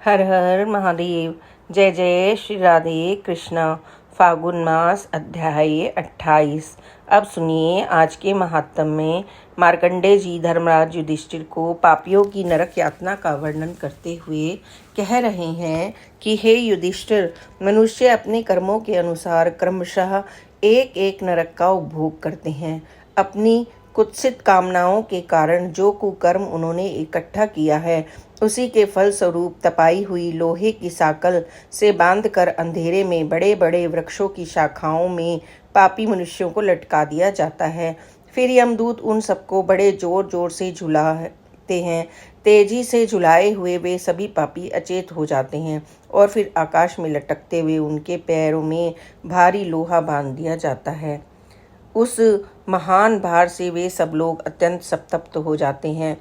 हर हर महादेव। जय जय श्री राधे कृष्णा। फागुन मास अध्याय 28। अब सुनिए आज के महात्म में मार्कंडेय जी धर्मराज युधिष्ठिर को पापियों की नरक यातना का वर्णन करते हुए कह रहे हैं कि हे युधिष्ठिर, मनुष्य अपने कर्मों के अनुसार क्रमशः एक एक नरक का उपभोग करते हैं। अपनी कुत्सित कामनाओं के कारण जो कुकर्म उन्होंने इकट्ठा किया है उसी के फल स्वरूप तपाई हुई लोहे की साकल से बांधकर अंधेरे में बड़े बड़े वृक्षों की शाखाओं में पापी मनुष्यों को लटका दिया जाता है। फिर यमदूत उन सबको बड़े जोर जोर से झुलाते हैं। तेजी से झुलाए हुए वे सभी पापी अचेत हो जाते हैं और फिर आकाश में लटकते हुए उनके पैरों में भारी लोहा बांध दिया जाता है। उस महान भार से वे सब लोग अत्यंत संतप्त हो जाते हैं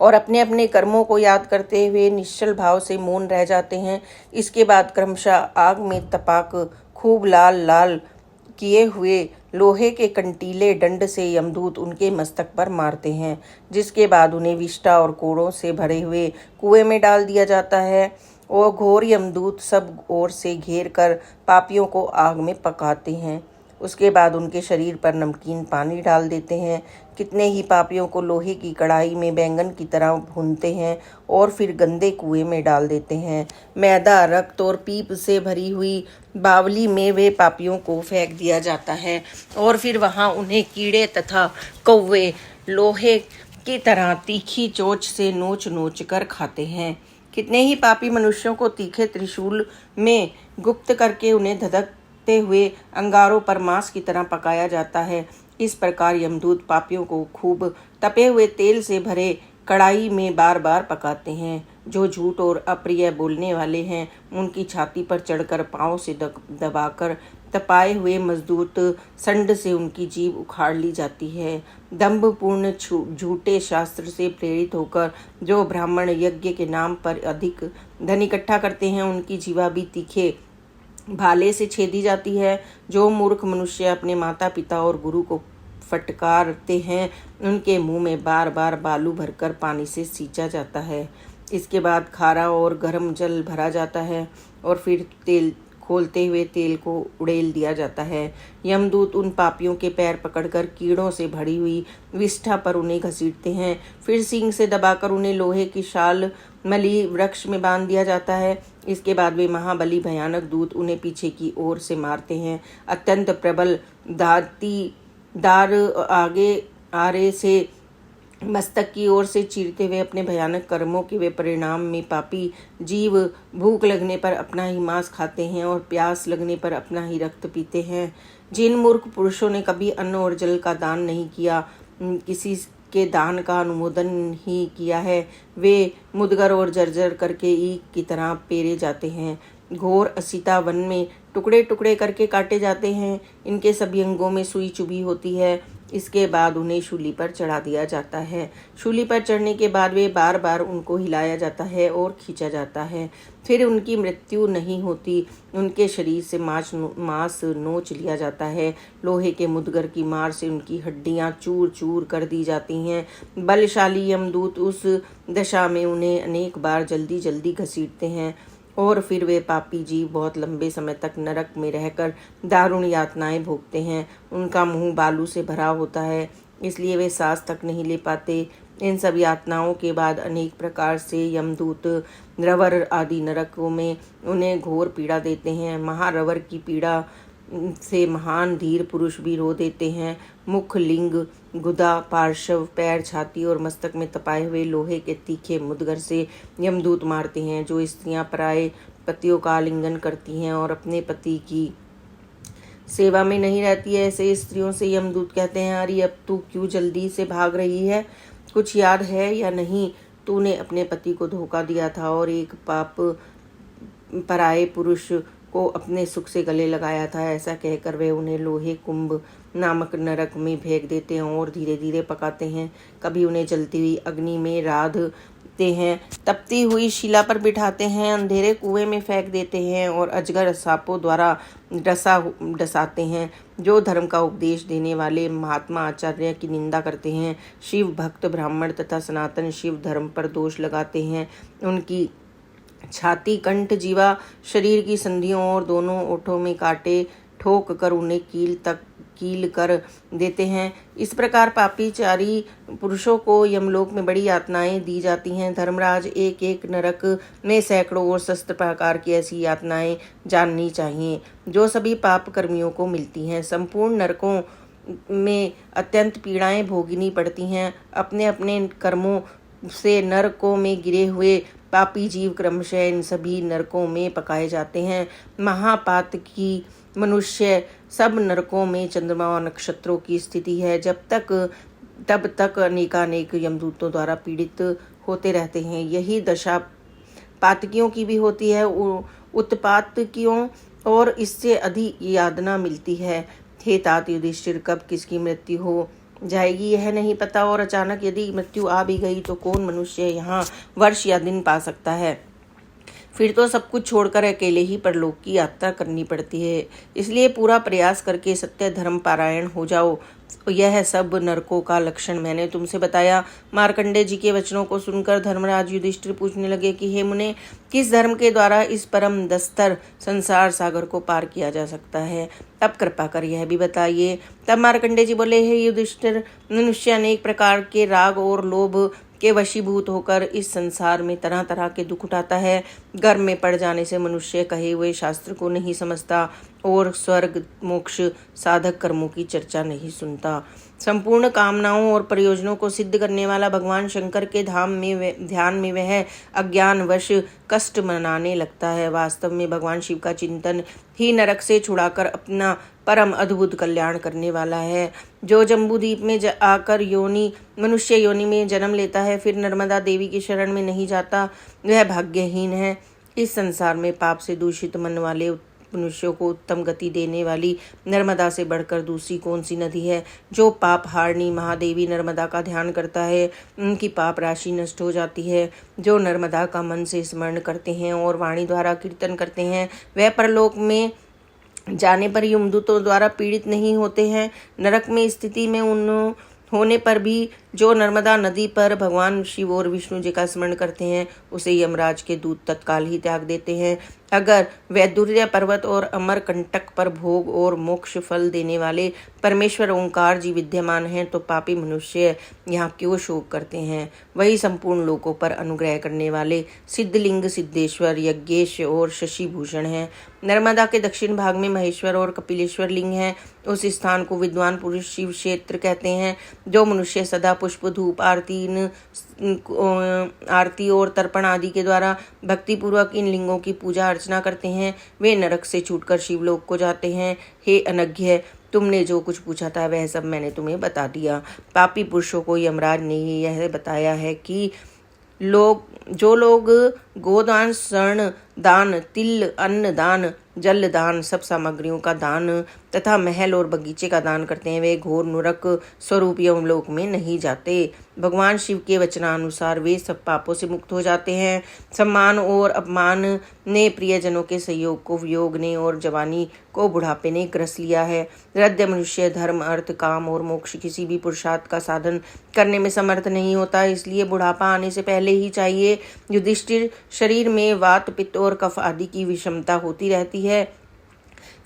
और अपने अपने कर्मों को याद करते हुए निश्चल भाव से मौन रह जाते हैं। इसके बाद क्रमशः आग में तपाक खूब लाल लाल किए हुए लोहे के कंटीले दंड से यमदूत उनके मस्तक पर मारते हैं, जिसके बाद उन्हें विष्ठा और कोड़ों से भरे हुए कुएं में डाल दिया जाता है और घोर यमदूत सब ओर से घेर कर पापियों को आग में पकाते हैं। उसके बाद उनके शरीर पर नमकीन पानी डाल देते हैं। कितने ही पापियों को लोहे की कढ़ाई में बैंगन की तरह भूनते हैं और फिर गंदे कुएं में डाल देते हैं। मैदा, रक्त और पीप से भरी हुई बावली में वे पापियों को फेंक दिया जाता है और फिर वहां उन्हें कीड़े तथा कौवे लोहे की तरह तीखी चोंच से नोच नोच कर खाते हैं। कितने ही पापी मनुष्यों को तीखे त्रिशूल में गुप्त करके उन्हें धधक हुए अंगारों पर मांस की तरह पकाया जाता है। इस प्रकार यमदूत पापियों को खूब तपे हुए तेल से भरे कढ़ाई में बार बार पकाते हैं। जो झूठ और अप्रिय बोलने वाले हैं उनकी छाती पर चढ़कर पांव से दबाकर तपाए हुए मजदूत संड से उनकी जीभ उखाड़ ली जाती है। दंभपूर्ण झूठे शास्त्र से प्रेरित होकर जो ब्राह्मण यज्ञ के नाम पर अधिक धन इकट्ठा करते हैं उनकी जीवा भी तीखे भाले से छेदी जाती है। जो मूर्ख मनुष्य अपने माता पिता और गुरु को फटकारते हैं उनके मुंह में बार बार बालू भरकर पानी से सींचा जाता है। इसके बाद खारा और गर्म जल भरा जाता है और फिर तेल खोलते हुए तेल को उड़ेल दिया जाता है। यमदूत उन पापियों के पैर पकड़कर कीड़ों से भरी हुई विष्ठा पर उन्हें घसीटते हैं। फिर सींग से दबाकर उन्हें लोहे की शाल मली वृक्ष में बांध दिया जाता है। इसके बाद वे महाबली भयानक दूत उन्हें पीछे की ओर से मारते हैं। अत्यंत प्रबल दार आगे आरे से मस्तक की ओर से चीरते हुए अपने भयानक कर्मों के वे परिणाम में पापी जीव भूख लगने पर अपना ही मांस खाते हैं और प्यास लगने पर अपना ही रक्त पीते हैं। जिन मूर्ख पुरुषों ने कभी अन्न और जल का दान नहीं किया, किसी के दान का अनुमोदन ही किया है, वे मुदगर और जर्जर करके ईख की तरह पेरे जाते हैं। घोर असीता वन में टुकड़े टुकड़े करके काटे जाते हैं। इनके सभी अंगों में सुई चुभी होती है। इसके बाद उन्हें शूली पर चढ़ा दिया जाता है। शूली पर चढ़ने के बाद वे बार बार उनको हिलाया जाता है और खींचा जाता है। फिर उनकी मृत्यु नहीं होती, उनके शरीर से मांस नोच लिया जाता है। लोहे के मुदगर की मार से उनकी हड्डियां चूर चूर कर दी जाती हैं। बलशाली यमदूत उस दशा में उन्हें अनेक बार जल्दी जल्दी घसीटते हैं और फिर वे पापी जीव बहुत लंबे समय तक नरक में रहकर दारुण यातनाएं भोगते हैं। उनका मुंह बालू से भरा होता है, इसलिए वे सांस तक नहीं ले पाते। इन सब यातनाओं के बाद अनेक प्रकार से यमदूत रवर आदि नरकों में उन्हें घोर पीड़ा देते हैं। महारवर की पीड़ा से महान धीर पुरुष भी रो देते हैं। मुख, लिंग, गुदा, पार्श्व, पैर, छाती और मस्तक में तपाए हुए लोहे के तीखे मुदगर से यमदूत मारते हैं। जो स्त्रियां पराये पतियों का आलिंगन करती हैं और अपने पति की सेवा में नहीं रहती है, ऐसे स्त्रियों से यमदूत कहते हैं, अरे अब तू क्यों जल्दी से भाग रही है? कुछ याद है या नहीं? तूने अपने पति को धोखा दिया था और एक पाप पराये पुरुष को अपने सुख से गले लगाया था। ऐसा कहकर वे उन्हें लोहे कुंभ नामक नरक में फेंक देते हैं और धीरे धीरे पकाते हैं। कभी उन्हें जलती हुई अग्नि में राधते हैं, तपती हुई शिला पर बिठाते हैं, अंधेरे कुएं में फेंक देते हैं और अजगर सांपों द्वारा डसाते हैं। जो धर्म का उपदेश देने वाले महात्मा आचार्य की निंदा करते हैं, शिव भक्त ब्राह्मण तथा सनातन शिव धर्म पर दोष लगाते हैं, उनकी छाती, कंठ, जीवा, शरीर की संधियों और दोनों ओठों में कांटे ठोक कर उन्हें कील कर देते हैं। इस प्रकार पापीचारी पुरुषों को यमलोक में बड़ी यातनाएं दी जाती हैं। धर्मराज, एक एक नरक में सैकड़ों और सहस्त्र प्रकार की ऐसी यातनाएं जाननी चाहिए जो सभी पाप कर्मियों को मिलती हैं। संपूर्ण नरकों में अत्यंत पीड़ाएं भोगनी पड़ती हैं। अपने अपने कर्मों से नरकों में गिरे हुए पापी जीव क्रमशः इन सभी नरकों में पकाए जाते हैं। महापातकी मनुष्य सब नरकों में चंद्रमा और नक्षत्रों की स्थिति है। तब तक अनेकानेक यमदूतों द्वारा पीड़ित होते रहते हैं। यही दशा पातकियों की भी होती है, उत्पातकियों, और इससे अधिक यातना मिलती है। हे तात युधिष्ठिर, कब किसकी मृत्यु हो जाएगी यह नहीं पता, और अचानक यदि मृत्यु आ भी गई तो कौन मनुष्य यहाँ वर्ष या दिन पा सकता है। फिर तो सब कुछ छोड़कर अकेले ही परलोक की यात्रा करनी पड़ती है। इसलिए पूरा प्रयास करके सत्य धर्म पारायण हो जाओ। यह सब नरकों का लक्षण मैंने तुमसे बताया। मार्कंडेय जी के वचनों को सुनकर धर्मराज युधिष्ठिर पूछने लगे कि हे मुने, किस धर्म के द्वारा इस परम दस्तर संसार सागर को पार किया जा सकता है? अब कृपा कर यह भी बताइए। तब मार्कंडेय जी बोले, हे युधिष्ठिर, मनुष्य अनेक प्रकार के राग और लोभ के वशीभूत होकर इस संसार में तरह तरह के दुख उठाता है। गर्भ में पड़ जाने से मनुष्य कहे हुए शास्त्र को नहीं समझता और स्वर्ग मोक्ष साधक कर्मों की चर्चा नहीं सुनता। संपूर्ण कामनाओं और प्रयोजनों को सिद्ध करने वाला भगवान शंकर के धाम में ध्यान में वह अज्ञानवश कष्ट मनाने लगता है। वास्तव में भगवान शिव का चिंतन ही नरक से छुड़ाकर अपना परम अद्भुत कल्याण करने वाला है। जो जम्बूद्वीप में आकर मनुष्य योनि में जन्म लेता है, फिर नर्मदा देवी की शरण में नहीं जाता, वह भाग्यहीन है। इस संसार में पाप से दूषित मन वाले मनुष्यों को उत्तम गति देने वाली नर्मदा से बढ़कर दूसरी कौन सी नदी है? जो पाप हारनी महादेवी नर्मदा का ध्यान करता है, उनकी पाप राशि नष्ट हो जाती है। जो नर्मदा का मन से स्मरण करते हैं और वाणी द्वारा कीर्तन करते हैं, वह परलोक में जाने पर यमदूतों द्वारा पीड़ित नहीं होते हैं। नरक में स्थिति में उन होने पर भी जो नर्मदा नदी पर भगवान शिव और विष्णु जी का स्मरण करते हैं, उसे यमराज के दूत तत्काल ही त्याग देते हैं। अगर वैदुर्य पर्वत और अमरकंटक पर भोग और मोक्ष फल देने वाले परमेश्वर ओंकार जी विद्यमान हैं, तो पापी मनुष्य यहाँ क्यों शोक करते हैं? वही संपूर्ण लोकों पर अनुग्रह करने वाले सिद्धलिंग, सिद्धेश्वर, यज्ञेश और शशिभूषण हैं। नर्मदा के दक्षिण भाग में महेश्वर और कपिलेश्वर लिंग हैं। उस स्थान को विद्वान पुरुष शिव क्षेत्र कहते हैं। जो मनुष्य सदा पुष्प, धूप, आरती और तर्पण आदि के द्वारा भक्तिपूर्वक इन लिंगों की पूजा अर्चना करते हैं, वे नरक से छूटकर शिवलोक को जाते हैं। हे अनघ्य, तुमने जो कुछ पूछा था वह सब मैंने तुम्हें बता दिया। पापी पुरुषों को यमराज ने यह बताया है कि जो लोग गोदान, स्वर्ण दान, तिल, अन्न दान, जल दान, सब सामग्रियों का दान तथा महल और बगीचे का दान करते हैं, वे घोर नरक स्वरूप यमलोक में नहीं जाते। भगवान शिव के वचनानुसार वे सब पापों से मुक्त हो जाते हैं। सम्मान और अपमान ने प्रियजनों के सहयोग को वियोग ने और जवानी को बुढ़ापे ने ग्रस लिया है। हृदय मनुष्य धर्म, अर्थ, काम और मोक्ष किसी भी पुरुषार्थ का साधन करने में समर्थ नहीं होता, इसलिए बुढ़ापा आने से पहले ही चाहिए। युधिष्ठिर, शरीर में वात, पित्त और कफ आदि की विषमता होती रहती है।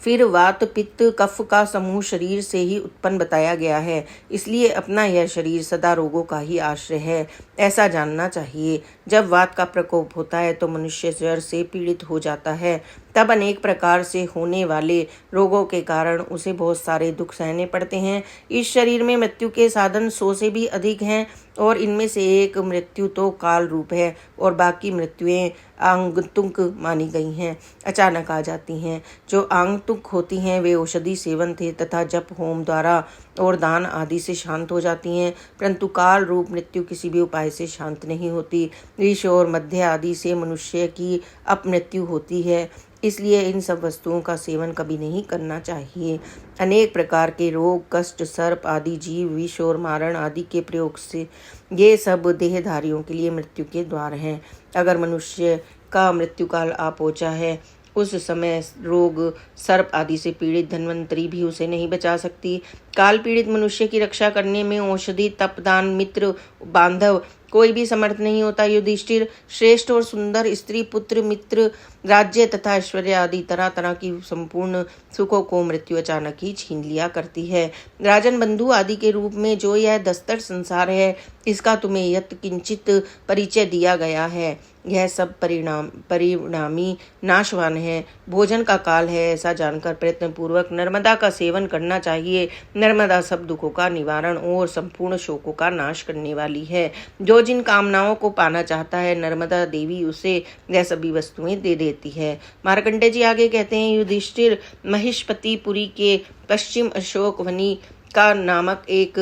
फिर वात, पित्त, कफ का समूह शरीर से ही उत्पन्न बताया गया है, इसलिए अपना यह शरीर सदा रोगों का ही आश्रय है, ऐसा जानना चाहिए। जब वात का प्रकोप होता है तो मनुष्य ज्वर से पीड़ित हो जाता है। तब अनेक प्रकार से होने वाले रोगों के कारण उसे बहुत सारे दुख सहने पड़ते हैं। इस शरीर में मृत्यु के साधन 100 से भी अधिक हैं, और इनमें से एक मृत्यु तो काल रूप है और बाकी मृत्युएं आगंतुक मानी गई हैं, अचानक आ जाती हैं। जो आगंतुक होती हैं वे औषधि सेवन थे तथा जप, होम द्वारा और दान आदि से शांत हो जाती हैं, परंतु काल रूप मृत्यु किसी भी उपाय से शांत नहीं होती। विष और मध्य आदि से मनुष्य की अपमृत्यु होती है, इसलिए इन सब वस्तुओं का सेवन कभी नहीं करना चाहिए। अनेक प्रकार के रोग, कष्ट, सर्प आदि जीव, विष और मारण आदि के प्रयोग से ये सब देहधारियों के लिए मृत्यु के द्वार हैं। अगर मनुष्य का मृत्यु काल आ पहुंचा है उस समय रोग, सर्प आदि से पीड़ित धन्वंतरी भी उसे नहीं बचा सकती। काल पीड़ित मनुष्य की रक्षा करने में औषधि, तपदान, मित्र, बांधव कोई भी समर्थ नहीं होता। युधिष्ठिर श्रेष्ठ और सुंदर स्त्री, पुत्र, मित्र, राज्य तथा ऐश्वर्य आदि तरह तरह की संपूर्ण सुखों को मृत्यु अचानक ही छीन लिया करती है। राजन बंधु आदि के रूप में जो यह दस्तर संसार है, इसका तुम्हें यत किंचित परिचय दिया गया है। यह सब परिणामी नाशवान है। भोजन का काल है, ऐसा जानकर प्रयत्न पूर्वक नर्मदा का सेवन करना चाहिए। नर्मदा सब दुखों का निवारण और संपूर्ण शोकों का नाश करने वाली है। जो जिन कामनाओं को पाना चाहता है, नर्मदा देवी उसे वह सभी वस्तुएं दे देती है। मार्कंडेय जी आगे कहते हैं, युधिष्ठिर महिष्पतिपुरी के पश्चिम अशोक वनी का नामक एक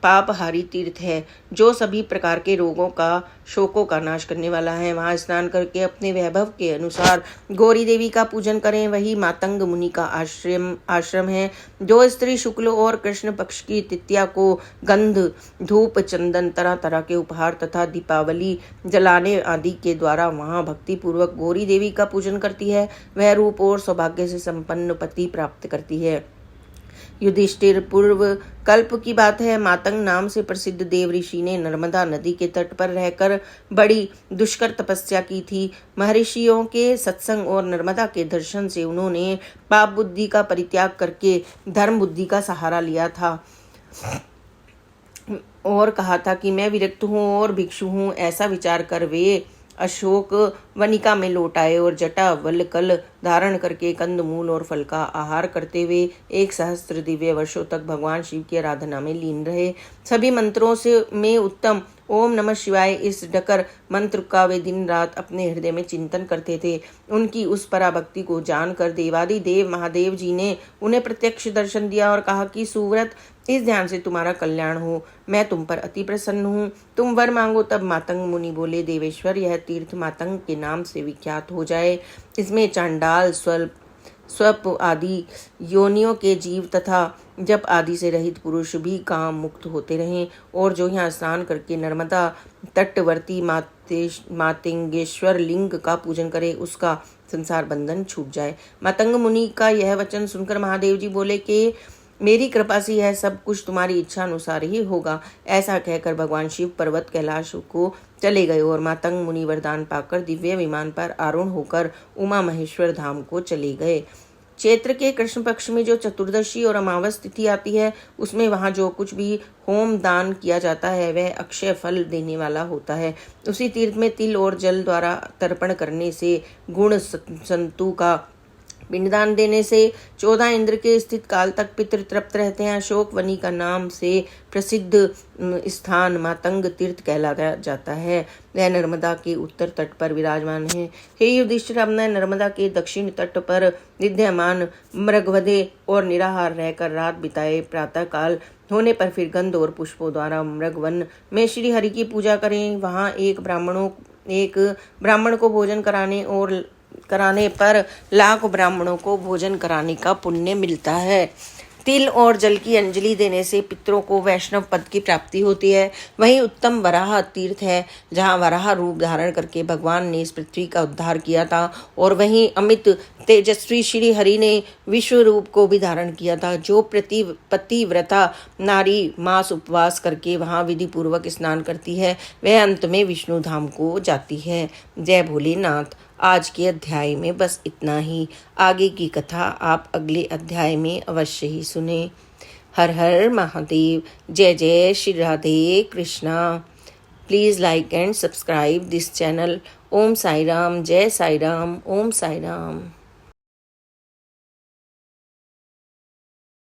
पापहारी तीर्थ है, जो सभी प्रकार के रोगों का, शोकों का नाश करने वाला है। वहां स्नान करके अपने वैभव के अनुसार गौरी देवी का पूजन करें। वही मातंग मुनि का आश्रम है। जो स्त्री शुक्ल और कृष्ण पक्ष की तृतीया को गंध, धूप, चंदन, तरह तरह के उपहार तथा दीपावली जलाने आदि के द्वारा वहां भक्ति पूर्वक गौरी देवी का पूजन करती है, वह रूप और सौभाग्य से संपन्न पति प्राप्त करती है। युधिष्ठिर, पूर्व कल्प की बात है, मातंग नाम से प्रसिद्ध देव ऋषि ने नर्मदा नदी के तट पर रहकर बड़ी दुष्कर तपस्या की थी। महर्षियों के सत्संग और नर्मदा के दर्शन से उन्होंने पाप बुद्धि का परित्याग करके धर्म बुद्धि का सहारा लिया था और कहा था कि मैं विरक्त हूँ और भिक्षु हूँ। ऐसा विचार कर वे अशोक वनिका में लौट आए और जटा वल्कल धारण करके कंदमूल और फल का आहार करते हुए 1 सहस्त्र दिव्य वर्षों तक भगवान शिव की आराधना में लीन रहे। सभी मंत्रों से में उत्तम ओम नमः शिवाय इस डकर मंत्र का वे दिन रात अपने हृदय में चिंतन करते थे। उनकी उस पराभक्ति को जानकर देवादिदेव महादेव जी ने उन्हें प्रत्यक्ष दर्शन दिया और कहा कि सुव्रत, इस ध्यान से तुम्हारा कल्याण हो। मैं तुम पर अति प्रसन्न हूँ। तुम वर मांगो। तब मातंग मुनि बोले, देवेश्वर, यह तीर्थ मातंग के नाम से विख्यात हो जाए। इसमें चांडाल, स्वप आदि योनियों के जीव तथा जप आदि से रहित पुरुष भी काम मुक्त होते रहें और जो यहाँ स्नान करके नर्मदा तटवर्ती मातंगेश्वर लिंग का पूजन करे, उसका संसार बंधन छूट जाए। मातंग मुनि का यह वचन सुनकर महादेव जी बोले कि मेरी कृपा से यह सब कुछ तुम्हारी इच्छा अनुसार ही होगा। ऐसा कहकर भगवान शिव पर्वत कैलाश को चले गए और मातंग मुनि वरदान पाकर दिव्य विमान पर आरूढ़ होकर उमा महेश्वर धाम को चले गए। चैत्र के कृष्ण पक्ष में जो चतुर्दशी और अमावस तिथि आती है, उसमें वहां जो कुछ भी होम दान किया जाता है वह अक्षय फल देने वाला होता है। उसी तीर्थ में तिल और जल द्वारा तर्पण करने से, गुण संतु का पिंडदान देने से 14 इंद्र के स्थित काल तक पितृ तृप्त रहते हैं। अशोक वनी का नाम से प्रसिद्ध स्थान मातंग तीर्थ कहलाया जाता है। वह नर्मदा के उत्तर तट पर विराजमान है। हे युधिष्ठिर, हमने नर्मदा के दक्षिण तट पर विद्यमान मृगवधे और निराहार रहकर रात बिताए। प्रातः काल होने पर फिर गंध और पुष्पों द्वारा मृगवन में श्री हरि की पूजा करें। वहां एक ब्राह्मण को भोजन कराने पर लाख ब्राह्मणों को भोजन कराने का पुण्य मिलता है। तिल और जल की अंजलि देने से पितरों को वैष्णव पद की प्राप्ति होती है। वहीं उत्तम वराह तीर्थ है, जहां वराह रूप धारण करके भगवान ने इस पृथ्वी का उद्धार किया था और वहीं अमित तेजस्वी श्री हरि ने विश्व रूप को भी धारण किया था। जो पतिव्रता नारी मास उपवास करके वहां विधि पूर्वक स्नान करती है, वह अंत में विष्णु धाम को जाती है। जय भोलेनाथ। आज के अध्याय में बस इतना ही। आगे की कथा आप अगले अध्याय में अवश्य ही सुने। हर हर महादेव। जय जय Shri Radhe Krishna. Please like and subscribe this channel. Om Sai Ram. जय साई राम। ओम साई राम।